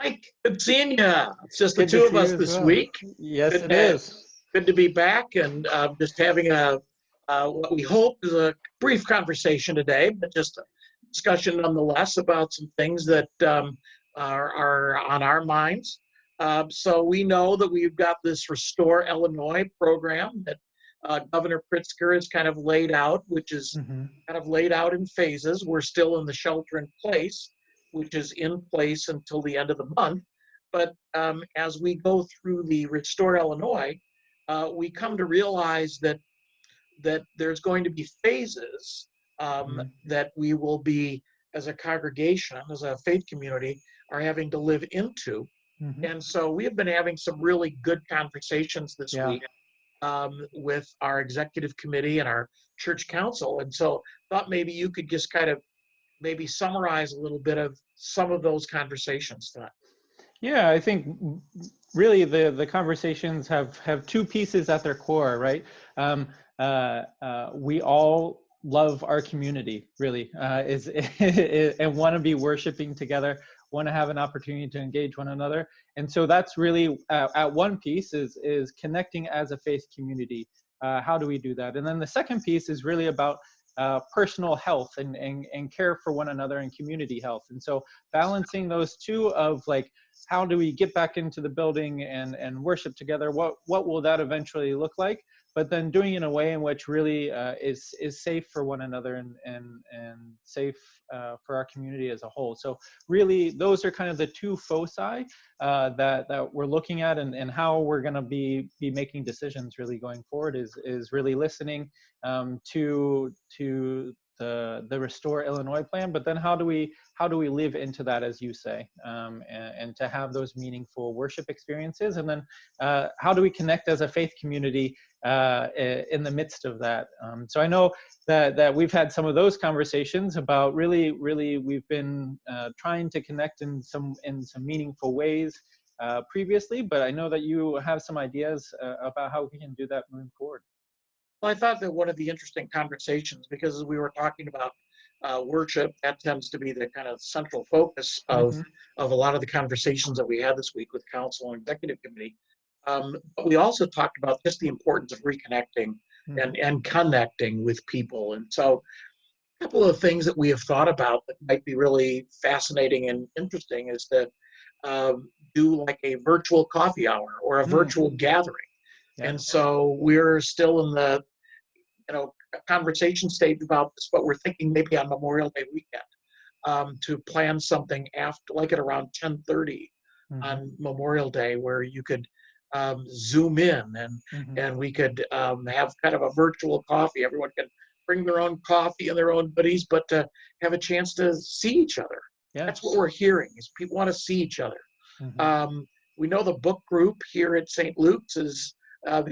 Mike, good seeing you. It's just the Good to two of see us you as this well. week. Yes, Good it to, is. good to be back and just having what we hope is a brief conversation today, but just a discussion nonetheless about some things that are on our minds. So we know that we've got this Restore Illinois program that Governor Pritzker has kind of laid out, which is Hmm. kind of laid out in phases. We're still in the shelter in place, which is in place until the end of the month. But as we go through the Restore Illinois, we come to realize that there's going to be phases that we will be, as a congregation, as a faith community, are having to live into. Hmm. And so we have been having some really good conversations this Yeah. week with our executive committee and our church council. And so thought maybe you could just kind of maybe summarize a little bit of some of those conversations tonight. Yeah, I think really the conversations have two pieces at their core, right? We all love our community, really, and want to be worshiping together, want to have an opportunity to engage one another, and so that's really at one piece is connecting as a faith community. How do we do that? And then the second piece is really about personal health and care for one another and community health. And so balancing those two of like, how do we get back into the building and worship together? What will that eventually look like? But then doing it in a way in which really is safe for one another and safe for our community as a whole. So really, those are kind of the two foci that we're looking at, and how we're going to be making decisions really going forward is really listening to the Restore Illinois plan, but then how do we live into that, as you say, and to have those meaningful worship experiences, and then how do we connect as a faith community in the midst of that? So I know that we've had some of those conversations about really we've been trying to connect in some meaningful ways previously, but I know that you have some ideas about how we can do that moving forward. Well, I thought that one of the interesting conversations, because as we were talking about worship, that tends to be the kind of central focus Mm-hmm. of a lot of the conversations that we had this week with council and executive committee. But we also talked about just the importance of reconnecting Mm-hmm. and connecting with people. And so a couple of things that we have thought about that might be really fascinating and interesting is to do like a virtual coffee hour or a Mm. virtual gathering. Yeah. And so we're still in the conversation stage about this, but we're thinking maybe on Memorial Day weekend to plan something after, like at around 10:30 Mm-hmm. on Memorial Day, where you could zoom in Mm-hmm. and we could have kind of a virtual coffee. Everyone can bring their own coffee and their own goodies, but to have a chance to see each other. That's what Yes. we're hearing is people want to see each other. Mm-hmm. Um, we know the book group here at St. Luke's has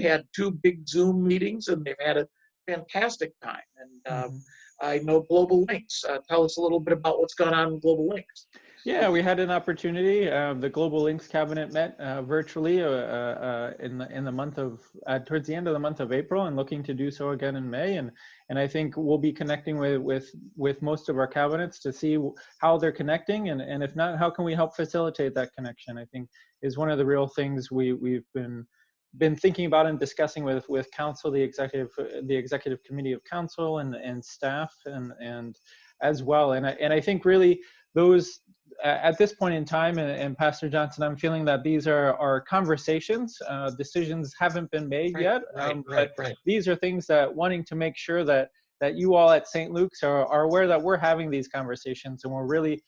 had two big Zoom meetings and they've had a fantastic time. And Mm-hmm. I know Global Links. Tell us a little bit about what's going on in Global Links. Yeah, we had an opportunity. The Global Links Cabinet met virtually in the month of towards the end of the month of April, and looking to do so again in May. And I think we'll be connecting with most of our cabinets to see how they're connecting, and if not, how can we help facilitate that connection? I think is one of the real things we've been thinking about and discussing with council, the executive committee of council and staff and as well. And I think really those at this point in time, and Pastor Johnson, I'm feeling that these are conversations. Decisions haven't been made Right, yet, right, but right, right. these are things that wanting to make sure that you all at St. Luke's are aware that we're having these conversations, and we're really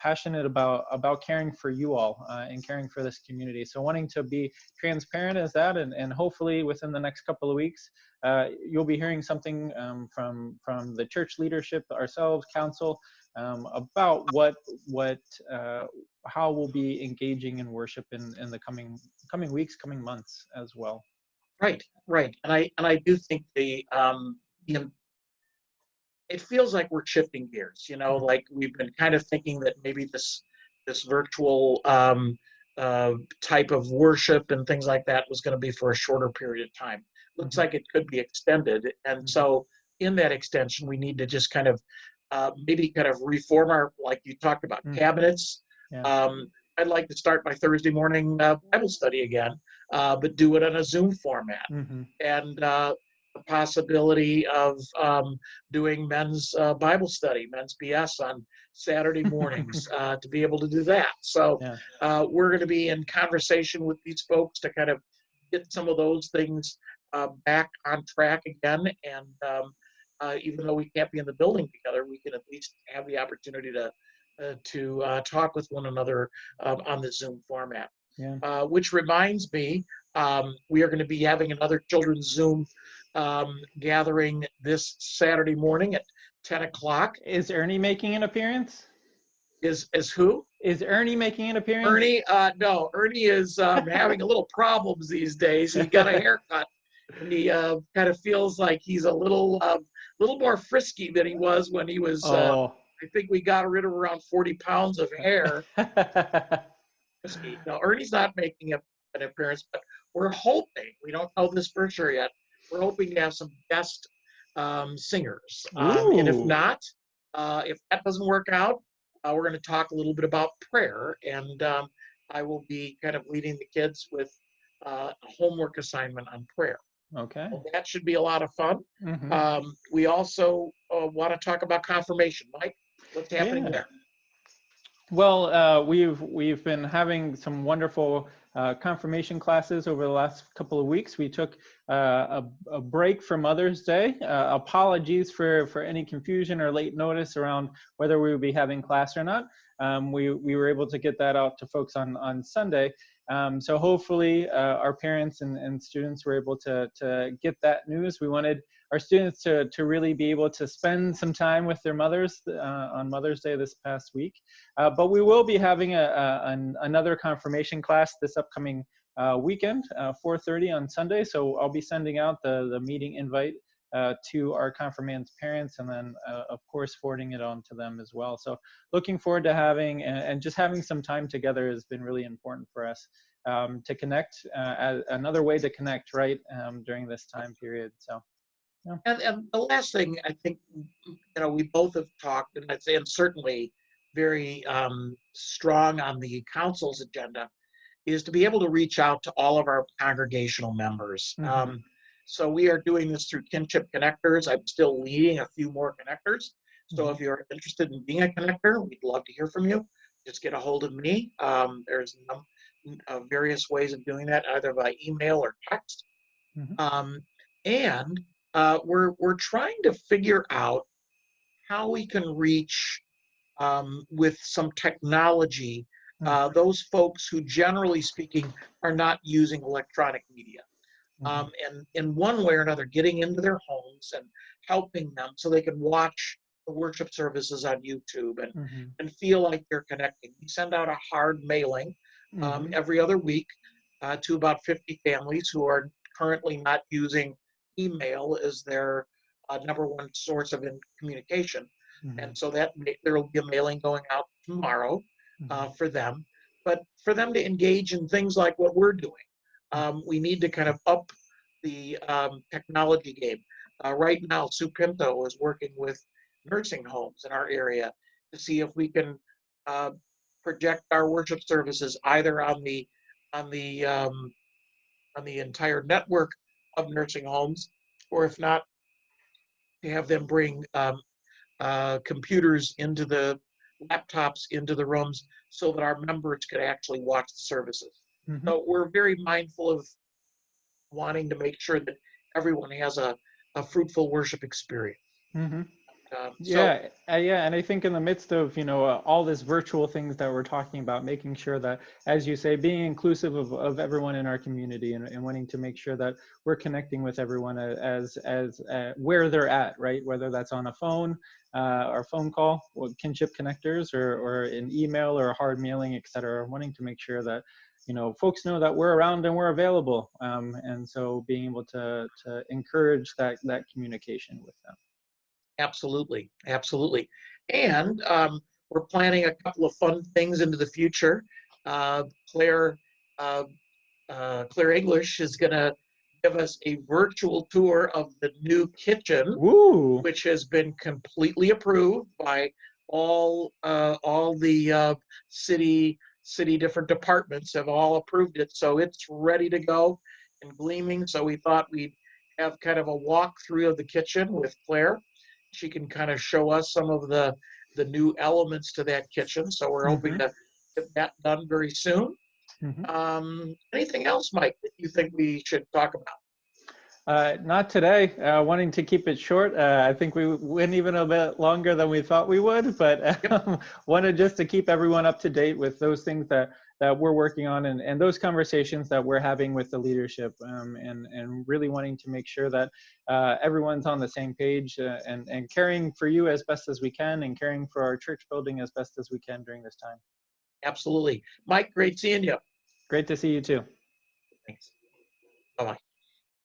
passionate about caring for you all and caring for this community. So wanting to be transparent as that, and hopefully within the next couple of weeks, you'll be hearing something from the church leadership, ourselves, council, about how we'll be engaging in worship in the coming weeks, coming months as well. Right, right. And I do think it feels like we're shifting gears, like we've been kind of thinking that maybe this virtual type of worship and things like that was going to be for a shorter period of time. Looks Mm-hmm. like it could be extended. And Mm-hmm. so in that extension, we need to just kind of maybe kind of reform our, like you talked about, Mm-hmm. cabinets, Yeah. I'd like to start my Thursday morning Bible study again, but do it on a Zoom format. Mm-hmm. And the possibility of doing men's Bible study, men's BS on Saturday mornings, to be able to do that. So Yeah. we're going to be in conversation with these folks to kind of get some of those things back on track again. And even though we can't be in the building together, we can at least have the opportunity to talk with one another on the Zoom format. Yeah. Which reminds me, we are going to be having another children's Zoom gathering this Saturday morning at 10 o'clock. Is Ernie making an appearance? Is who? Is Ernie making an appearance? Ernie? No, Ernie is having a little problems these days. He got a haircut, and he kind of feels like he's a little more frisky than he was when he was. Oh. I think we got rid of around 40 pounds of hair. No, Ernie's not making an appearance, but we're hoping, we don't know this for sure yet, we're hoping to have some guest singers. And if Ooh. not, if that doesn't work out, we're going to talk a little bit about prayer. And I will be kind of leading the kids with a homework assignment on prayer. Okay. Well, that should be a lot of fun. Mm-hmm. We also want to talk about confirmation. Mike, what's happening there? Well, we've been having some wonderful confirmation classes over the last couple of weeks. We took a break for Mother's Day. Apologies for any confusion or late notice around whether we would be having class or not. We were able to get that out to folks on Sunday. So hopefully our parents and students were able to get that news. We wanted our students to really be able to spend some time with their mothers on Mother's Day this past week. But we will be having another confirmation class this upcoming weekend, 4:30 on Sunday. So I'll be sending out the meeting invite to our confirmand's parents, and then of course forwarding it on to them as well. So looking forward to having and just having some time together has been really important for us to connect, another way to connect, right, during this time period. So yeah. And the last thing I think, we both have talked, and I'd say, and certainly very strong on the council's agenda, is to be able to reach out to all of our congregational members. Mm-hmm. So we are doing this through Kinship Connectors. I'm still leading a few more connectors. So if you're interested in being a connector, we'd love to hear from you. Just get a hold of me. There's various ways of doing that, either by email or text. Mm-hmm. And we're trying to figure out how we can reach with some technology those folks who, generally speaking, are not using electronic media. And in one way or another, getting into their homes and helping them so they can watch the worship services on YouTube and feel like they're connecting. We send out a hard mailing every other week to about 50 families who are currently not using email as their number one source of communication. And so that there will be a mailing going out tomorrow for them. But for them to engage in things like what we're doing, we need to kind of up the technology game. Right now, Sue Pinto is working with nursing homes in our area to see if we can project our worship services either on the entire network of nursing homes, or if not, to have them bring computers into the laptops into the rooms so that our members could actually watch the services. So we're very mindful of wanting to make sure that everyone has a fruitful worship experience. Yeah, and I think in the midst of all this virtual things that we're talking about, making sure that, as you say, being inclusive of everyone in our community and wanting to make sure that we're connecting with everyone as where they're at, right? Whether that's on a phone or phone call with Kinship Connectors or an email or a hard mailing, et cetera. Wanting to make sure that folks know that we're around and we're available, and so being able to encourage that communication with them. Absolutely, absolutely. And we're planning a couple of fun things into the future. Claire English is going to give us a virtual tour of the new kitchen, Woo! which has been completely approved by all the city different departments have all approved it, so it's ready to go and gleaming. So we thought we'd have kind of a walkthrough of the kitchen with Claire. She can kind of show us some of the new elements to that kitchen. So we're hoping Hmm. to get that done very soon. Hmm. Anything else, Mike, that you think we should talk about? Not today. Wanting to keep it short. I think we went even a bit longer than we thought we would, but Yep, wanted just to keep everyone up to date with those things that we're working on, and those conversations that we're having with the leadership, and really wanting to make sure that everyone's on the same page, and caring for you as best as we can, and caring for our church building as best as we can during this time. absolutely. Mike, great seeing you. Great to see you too. Thanks. Bye-bye.